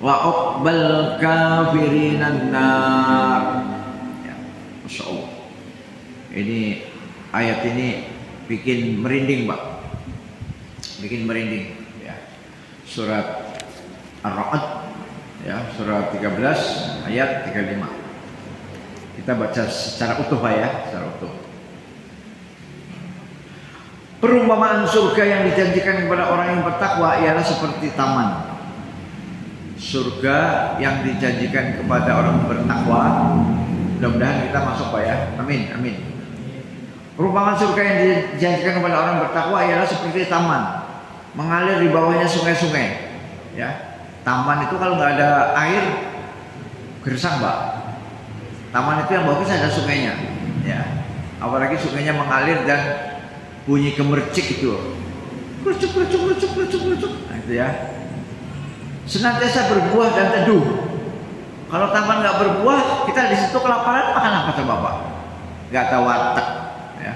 wa uqbal kafirinan nar. Ya, Masya Allah. Ini ayat ini bikin merinding, Pak. Bikin merinding. Surat Ar-Ra'd, ya, surat 13 ayat 35. Kita baca secara utuh, Pak, ya, secara utuh. Perumpamaan surga yang dijanjikan kepada orang yang bertakwa ialah seperti taman. Surga yang dijanjikan kepada orang bertakwa, mudah-mudahan kita masuk, Pak, ya. Amin, amin. Perumpamaan surga yang dijanjikan kepada orang bertakwa ialah seperti taman, mengalir di bawahnya sungai-sungai, ya. Taman itu kalau nggak ada air gersang, Pak. Taman itu yang bagus ada sungainya, ya. Apalagi sungainya mengalir dan bunyi gemercik itu, kerucuk. Nah, itu ya. Senantiasa berbuah dan teduh. Kalau taman nggak berbuah, kita di situ kelaparan, makan apa coba, Pak? Nggak ada warteg, ya.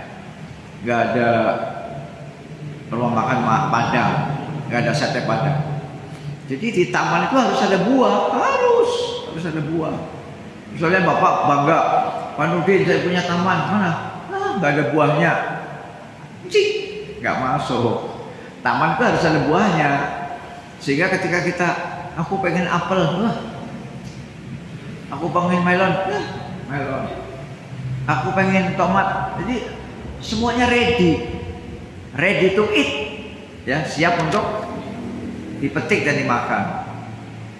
Nggak ada rumah makan Padang, nggak ada sate Padang. Jadi di taman itu harus ada buah, harus ada buah. Misalnya Bapak bangga, Pak Nurdin saya punya taman, mana? Nggak ada buahnya, cik, nggak masuk. Taman itu harus ada buahnya, sehingga ketika kita, aku pengen apel, aku pengen melon, melon, aku pengen tomat, jadi semuanya ready to eat, ya, siap untuk dipetik dan dimakan.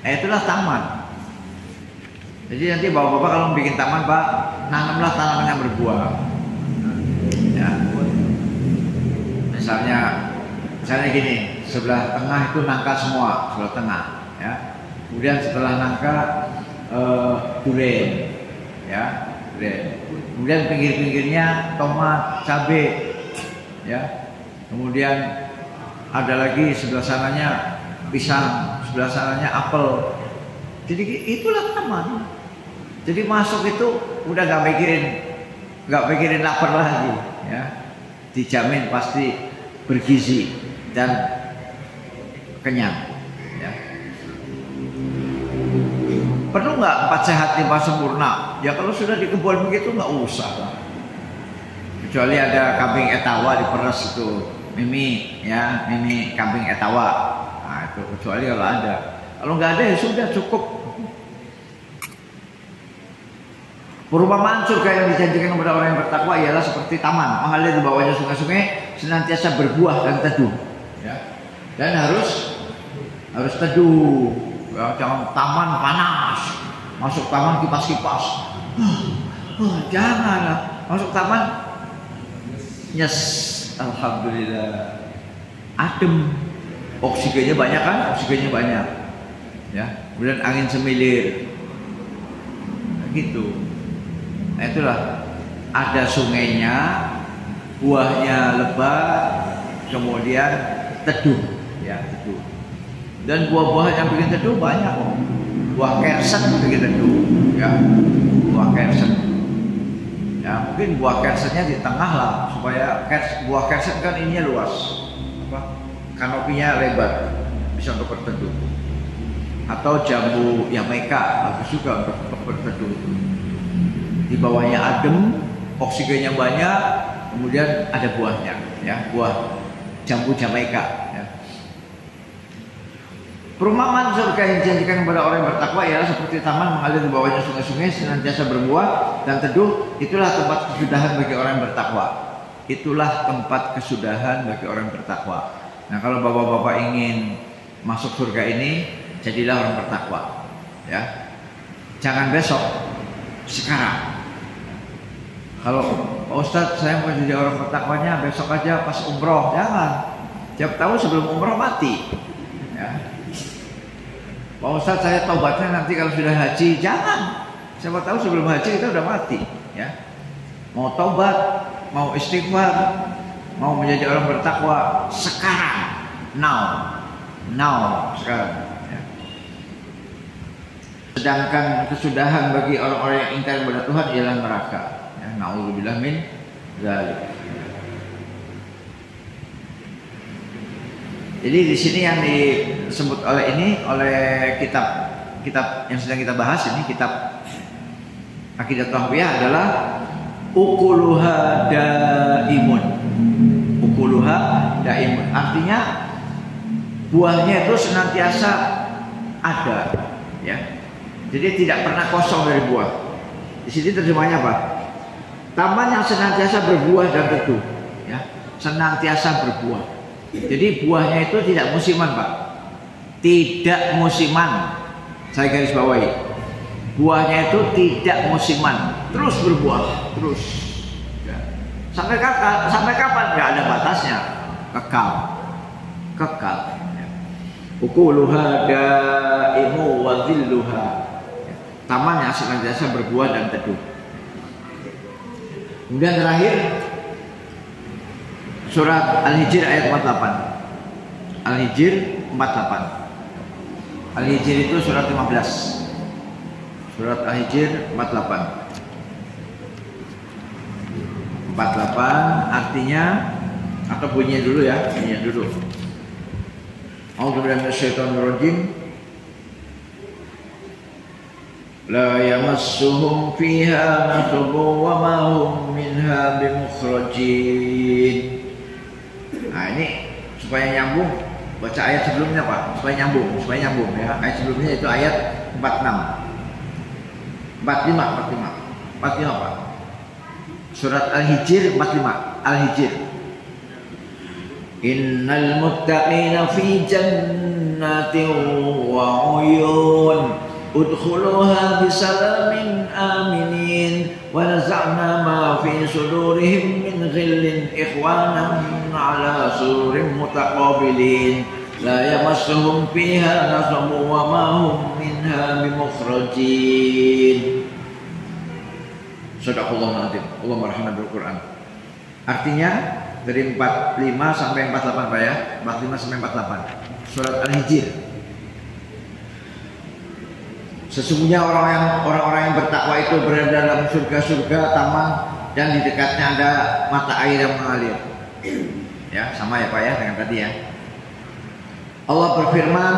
Itulah taman. Jadi nanti bapak-bapak kalau bikin taman, Pak, nanamlah tanaman yang berbuah. Ya. Misalnya gini, sebelah tengah itu nangka semua, sebelah tengah, ya. Kemudian setelah nangka durian, ya, durian. Kemudian pinggir-pinggirnya tomat, cabai, ya. Kemudian ada lagi sebelah sananya pisang, sebelah sananya apel. Jadi itulah taman. Jadi masuk itu udah nggak mikirin lapar lagi, ya. Dijamin pasti bergizi dan kenyang, ya. Perlu nggak 4 sehat 5 sempurna? Ya kalau sudah di kebun begitu nggak usah. Kecuali ada kambing etawa diperes itu, mimi, ya, mimi kambing etawa. Nah itu kecuali kalau ada. Kalau nggak ada ya sudah cukup. Perumpamaan surga yang dijanjikan kepada orang yang bertakwa ialah seperti taman, mengalir di bawahnya sungai-sungai, senantiasa berbuah dan teduh, ya. Dan harus teduh, ya, jangan taman panas, masuk taman kipas-kipas, janganlah masuk taman. Yes, alhamdulillah, adem, oksigennya banyak kan? Oksigennya banyak. ya. Kemudian angin semilir, nah, gitu. Nah, itulah ada sungainya, buahnya lebat, kemudian teduh, ya teduh. Dan buah-buahan yang bikin teduh banyak kok. Buah kersen bikin teduh, ya. Buah kersen. Ya, mungkin buah kersennya di tengah lah supaya buah kersen kan ininya luas, apa? Kanopinya lebar, bisa untuk berteduh. Atau jambu Yamaika bagus juga untuk berteduh. Di bawahnya adem, oksigennya banyak, kemudian ada buahnya, ya, buah jambu Jamaika. Ya. Perumpamaan surga yang dijanjikan kepada orang yang bertakwa ialah seperti taman mengalir di bawahnya sungai-sungai senantiasa berbuah dan teduh. Itulah tempat kesudahan bagi orang yang bertakwa. Itulah tempat kesudahan bagi orang yang bertakwa. Nah, kalau bapak-bapak ingin masuk surga ini, jadilah orang bertakwa. Ya, jangan besok, sekarang. Kalau Pak Ustadz saya mau jadi orang bertakwanya besok aja pas umroh, jangan. Siapa tahu sebelum umroh mati. Ya. Pak Ustadz saya taubatnya nanti kalau sudah haji, jangan. Siapa tahu sebelum haji kita udah mati. Ya. Mau taubat, mau istighfar, mau menjadi orang bertakwa sekarang, now sekarang. Ya. Sedangkan kesudahan bagi orang-orang yang ingkar kepada Tuhan ialah neraka. Na'udzubillah min dzalik. Jadi di sini yang disebut oleh kitab yang sedang kita bahas ini, kitab Aqidah Tahawiyah adalah ukuluha daimun. Ukuluha daimun. Artinya buahnya itu senantiasa ada, ya. Jadi tidak pernah kosong dari buah. Di sini terjemahnya apa? Taman yang senantiasa berbuah dan teduh, ya, senantiasa berbuah. Jadi buahnya itu tidak musiman, Pak. Tidak musiman. Saya garis bawahi. Buahnya itu tidak musiman, terus berbuah, terus. Ya. Sampai kapan? Nggak ada batasnya. Kekal. Ya. Ukuluha daimu wa dhilluha. Taman yang senantiasa berbuah dan teduh. Kemudian terakhir surat Al-Hijr ayat 48. Al-Hijr 48. Al-Hijr itu surat 15. Surat Al-Hijr 48. 48 artinya atau bunyinya dulu ya, bunyinya dulu. A'udzubillahi minasyaitonirrajim. La yamassuhum fiha nasabun wa ma hum minha bimukhrajin. Nah, ini supaya nyambung baca ayat sebelumnya, Pak. Supaya nyambung ya. Ayat sebelumnya itu ayat 46. 45, Pak. Surat Al-Hijr 45. Al-Hijr. Innal muttaqina fi jannatin wa 'uyun. Udkhuluha bisalamin aminin wa naza'na ma fi sudurihim min ghillin ikhwanan ala sururin mutaqabilin la yamassuhum fiha nasabun wa ma hum minha bimukhrajin. Sadaqallahul azim. Allah merahmati Al-Qur'an. Artinya dari 45 sampai 48, Pak ya. 45 sampai 48. Surat Al-Hijr. Sesungguhnya orang-orang yang bertakwa itu berada dalam surga-surga, taman, dan di dekatnya ada mata air yang mengalir. Ya, sama ya Pak ya dengan tadi ya. Allah berfirman,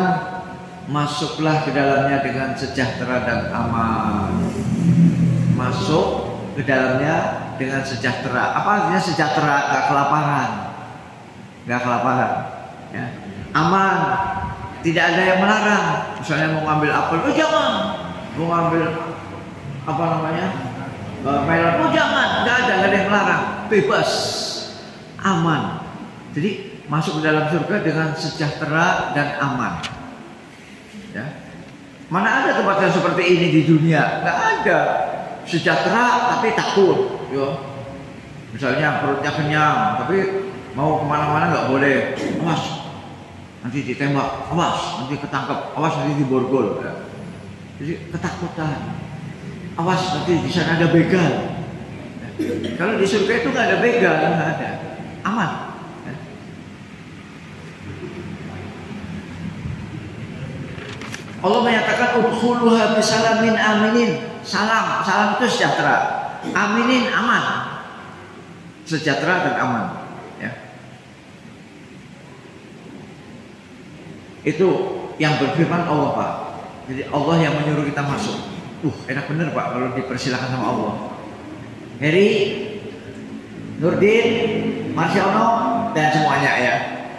masuklah ke dalamnya dengan sejahtera dan aman. Masuk ke dalamnya dengan sejahtera. Apa artinya sejahtera? Gak kelaparan. Ya. Aman. Tidak ada yang melarang. Misalnya mau ngambil apel, oh jangan. Mau ngambil apa namanya, melon, oh jangan. Nggak ada yang melarang. Bebas, aman. Jadi masuk ke dalam surga dengan sejahtera dan aman. Ya. Mana ada tempat yang seperti ini di dunia? Nggak ada. Sejahtera tapi takut. Yo. Misalnya perutnya kenyang, tapi mau kemana-mana nggak boleh. Awas. nanti ditembak, awas nanti ketangkep, awas nanti diborgol. Ya. Jadi ketakutan, awas nanti di sana ada begal. Ya. Kalau di surga itu nggak ada begal, nggak ada, aman. Ya. Allah menyatakan udkhuluha bisalamin aminin. Salam, salam itu sejahtera. Aminin, aman. Sejahtera dan aman. Ya. Itu yang berfirman Allah, Pak. Jadi Allah yang menyuruh kita masuk. Enak bener Pak kalau dipersilakan sama Allah. Heri, Nurdin, Marsiono dan semuanya ya,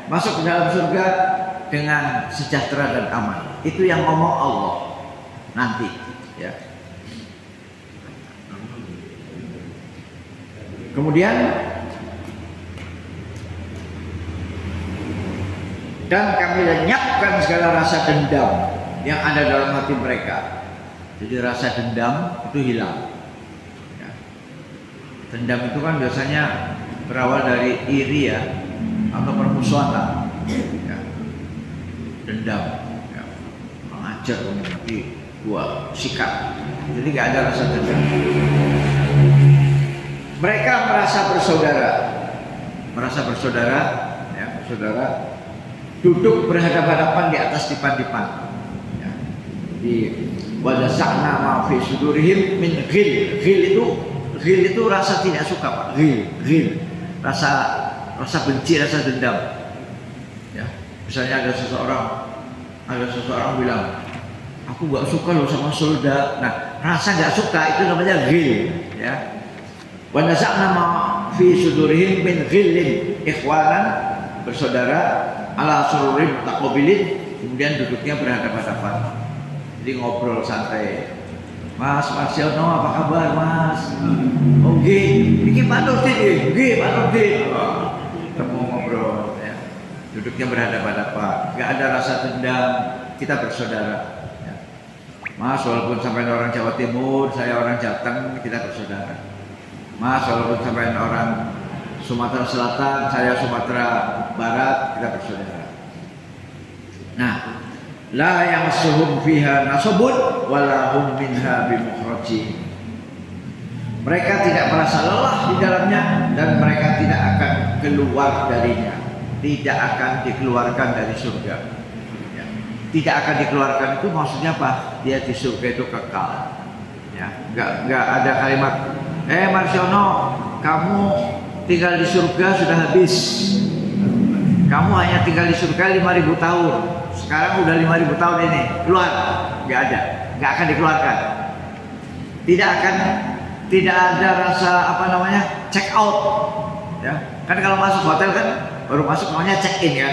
masuk ke dalam surga dengan sejahtera dan aman. Itu yang ngomong Allah nanti ya. Kemudian dan kami lenyapkan segala rasa dendam yang ada dalam hati mereka. Jadi rasa dendam itu hilang ya. Dendam itu kan biasanya berawal dari iri ya, atau permusuhan ya. Dendam ya. Mengajar nanti gua sikat. Jadi gak ada rasa dendam. Mereka merasa bersaudara ya, bersaudara, duduk berhadapan-hadapan di atas dipan-dipan ya. Di wadasakna ma fi sudurihim min ghil. Ghil itu rasa tidak suka Pak. Ghil rasa benci, rasa dendam ya. Misalnya ada seseorang bilang, aku gak suka loh sama surga. Nah, rasa gak suka itu namanya ghil ya. Wa naza'na ma fi sudurihim min ghillin ikhwanan, bersaudara, ala sururin taqabilin, kemudian duduknya berhadapan-hadapan. Jadi ngobrol santai. Mas Marsiono apa kabar Mas? Oh nggih, iki Pak Nurdin nggih, Pak Nurdin. Ketemu ngobrol ya. Duduknya berhadapan-hadapan, enggak ada rasa dendam, kita bersaudara ya. Mas, walaupun sampai orang Jawa Timur, saya orang Jateng, kita bersaudara. Mas, walaupun sampai orang Sumatera Selatan, saya Sumatera Barat, kita bersaudara. Nah, la yamassuhum fiha nasabun wala hum minha bimukhrajin. Mereka tidak merasa lelah di dalamnya dan mereka tidak akan keluar darinya. Tidak akan dikeluarkan dari surga. Ya. Tidak akan dikeluarkan itu maksudnya apa? Dia di surga itu kekal. Ya, enggak ada kalimat Marsiono, kamu tinggal di surga sudah habis. Kamu hanya tinggal di surga 5.000 tahun. Sekarang udah 5.000 tahun ini. Keluar. Nggak ada. Nggak akan dikeluarkan. Tidak ada rasa check out. Ya. Kan kalau masuk hotel kan baru masuk namanya check in ya.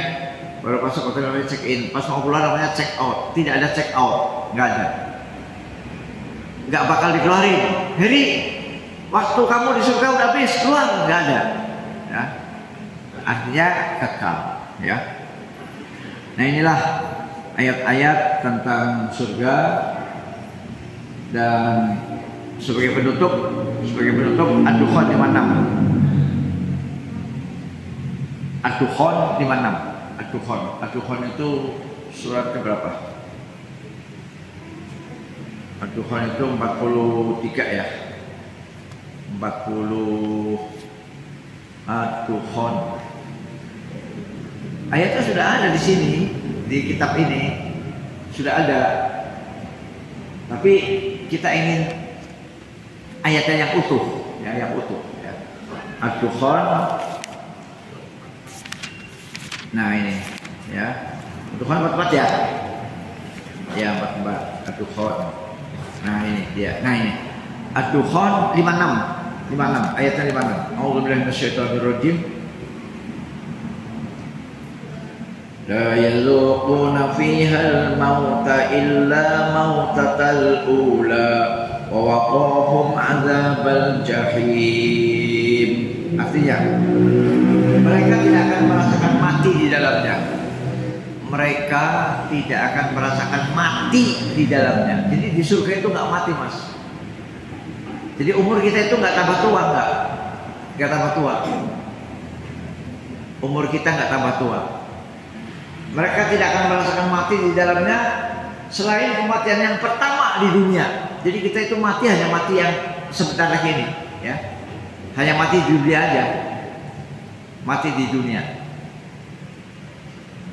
Baru masuk hotel namanya check in. Pas mau keluar namanya check out. Tidak ada check out. Nggak ada. Nggak bakal dikeluarin. Heri, waktu kamu di surga udah habis, keluar. Nggak ada. Ya. Artinya kekal. Ya. Nah inilah ayat-ayat tentang surga, dan sebagai penutup Ad-Dukhan 56. Ad-Dukhan 56. Ad-Dukhan itu surat ke berapa? Ad-Dukhan itu 43 ya. 40 Ad-Dukhan. Ayatnya sudah ada di sini, di kitab ini sudah ada. Tapi kita ingin ayatnya yang utuh, ya, yang utuh. Ya. Ad-Dukhan. Nah ini, ya. Ad-Dukhan 44 ya. Ya 44. Ad-Dukhan. Nah ini dia. Nah ini. Ad-Dukhan 56. Ayatnya 56. A'udzubillahi minasyaitonirrajim. La yazuquna fihal mauta illa mautatal ula wa waqahum azabal jahim. Artinya mereka tidak akan merasakan mati di dalamnya. Mereka tidak akan merasakan mati di dalamnya. Jadi di surga itu nggak mati Mas. Jadi umur kita itu nggak tambah tua, nggak tambah tua. Umur kita nggak tambah tua. Mereka tidak akan merasakan mati di dalamnya selain kematian yang pertama di dunia. Jadi kita itu mati hanya mati yang sebentar lagi ini, ya. Hanya mati di dunia aja. Mati di dunia.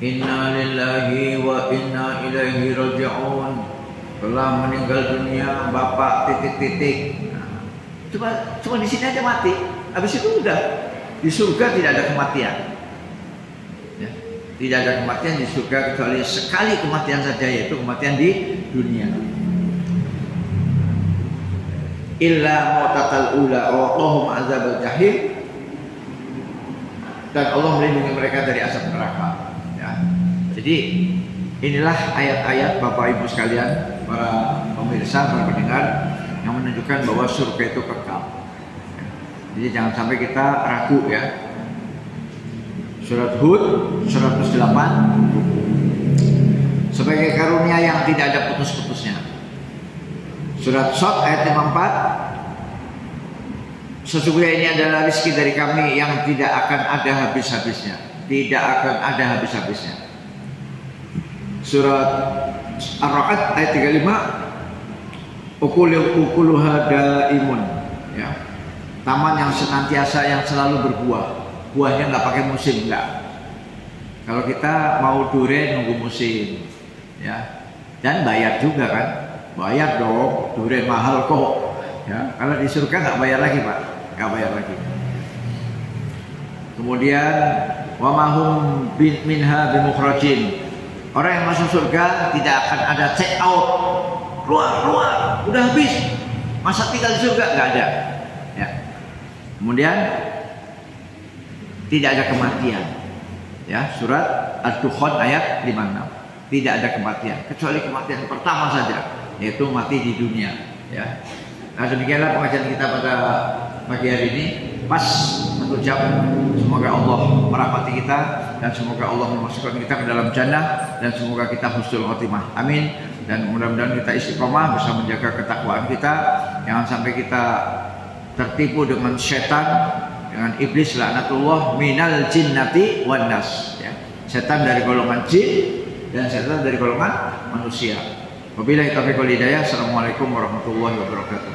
Inna lillahi wa inna ilaihi raji'un. Telah meninggal dunia bapak titik-titik. Cuma di sini aja mati. Habis itu udah di surga tidak ada kematian. Ya. Tidak ada kematian di surga kecuali sekali kematian saja, yaitu kematian di dunia. Illa mautatal ula wa waqahum azabal jahim. Dan Allah melindungi mereka dari asap neraka. Ya. Jadi inilah ayat-ayat Bapak Ibu sekalian, para pemirsa, para pendengar, yang menunjukkan bahwa surga itu kekal. Ya. Jadi jangan sampai kita ragu, ya. Surat Hud 108, sebagai karunia yang tidak ada putus-putusnya. Surat Shad ayat 54, sesungguhnya ini adalah rezeki dari kami yang tidak akan ada habis-habisnya. Tidak akan ada habis-habisnya. Surat Ar-Ra'd ayat 35, ukuluha daimun, ya. Taman yang senantiasa, yang selalu berbuah. Buahnya nggak pakai musim, nggak. Kalau kita mau durian nunggu musim, ya. Dan bayar juga kan? Bayar dong, durian mahal kok. Ya, kalau di surga nggak bayar lagi, Pak, nggak bayar lagi. Kemudian wa mahum minha bimukhrajin. Orang yang masuk surga tidak akan ada check out, keluar, udah habis, masa tinggal di surga, nggak ada. Ya. Kemudian tidak ada kematian. Ya, surat Ad-Dukhan ayat 56. Tidak ada kematian kecuali kematian pertama saja, yaitu mati di dunia, ya. Nah, demikianlah pengajian kita pada pagi hari ini. Pas 1 jam. Semoga Allah merahmati kita dan semoga Allah memasukkan kita ke dalam jannah dan semoga kita husnul khotimah. Amin. Dan mudah-mudahan kita istiqomah bisa menjaga ketakwaan kita. Jangan sampai kita tertipu dengan setan, dengan iblis laknatullah minal jinnati wan nas, ya. Setan dari golongan jin dan setan dari golongan manusia. Wabillahi taufiq wal hidayah. Assalamualaikum warahmatullahi wabarakatuh.